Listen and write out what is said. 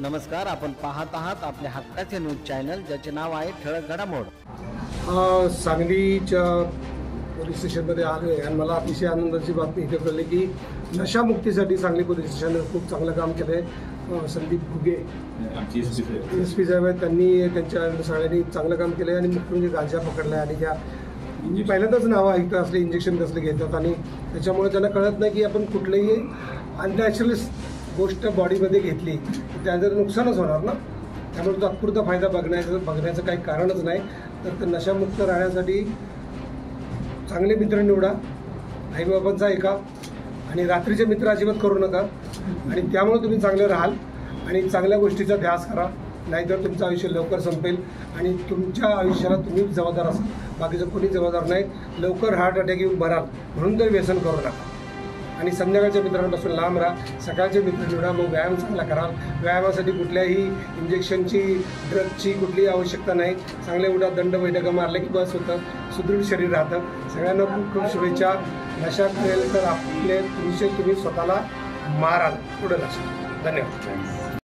नमस्कार, आपण पाहत आहात आपल्या हक्काचे न्यूज चॅनल, ज्याचे नाव आहे ठळक घडामोड. सांगलीच्या पोलीस स्टेशनमध्ये आलो आहे आणि मला अतिशय आनंदाची बातमी इथे कळली की नशामुक्तीसाठी सांगली पोलीस स्टेशनने खूप चांगलं काम केलं आहे. संदीप घुगे SP साहेब आहेत, त्यांनी त्यांच्या सगळ्यांनी चांगलं काम केलं आहे आणि मुख्य म्हणजे गांजा पकडला आहे. आणि त्या मी पहिल्यांदाच नावं ऐकतं असले इंजेक्शन कसले घेतात आणि त्याच्यामुळे त्यांना कळत नाही की आपण कुठलंही अननॅचरल गोष्ट बॉडीमध्ये घेतली तर त्याचं नुकसानच होणार ना. त्यामुळे तात्पुरता फायदा बघण्याचं काही कारणच नाही. तर नशामुक्त राहण्यासाठी चांगले मित्र निवडा, आईबाबांचा ऐका आणि रात्रीचे मित्र अजिबात करू नका. आणि त्यामुळे तुम्ही चांगले राहाल आणि चांगल्या गोष्टीचा ध्यास करा, नाहीतर तुमचं आयुष्य लवकर संपेल आणि तुमच्या आयुष्याला तुम्ही जबाबदार असाल, बाकीचं कोणी जबाबदार नाही. लवकर हार्ट अटॅक येऊन भराल म्हणून तर व्यसन करू नका. आणि संध्याकाळच्या मित्रांपासून लांब राहा, सकाळचे मित्र निवडा, मग व्यायाम चांगला कराल. व्यायामासाठी कुठल्याही इंजेक्शनची ड्रगची कुठलीही आवश्यकता नाही. चांगले उठा, दंड बैठका मारले की बस होतं, सुदृढ शरीर राहतं. सगळ्यांना खूप खूप शुभेच्छा. नशा करेल तर तुम्ही स्वतःला माराल, पुढे लक्षात. धन्यवाद.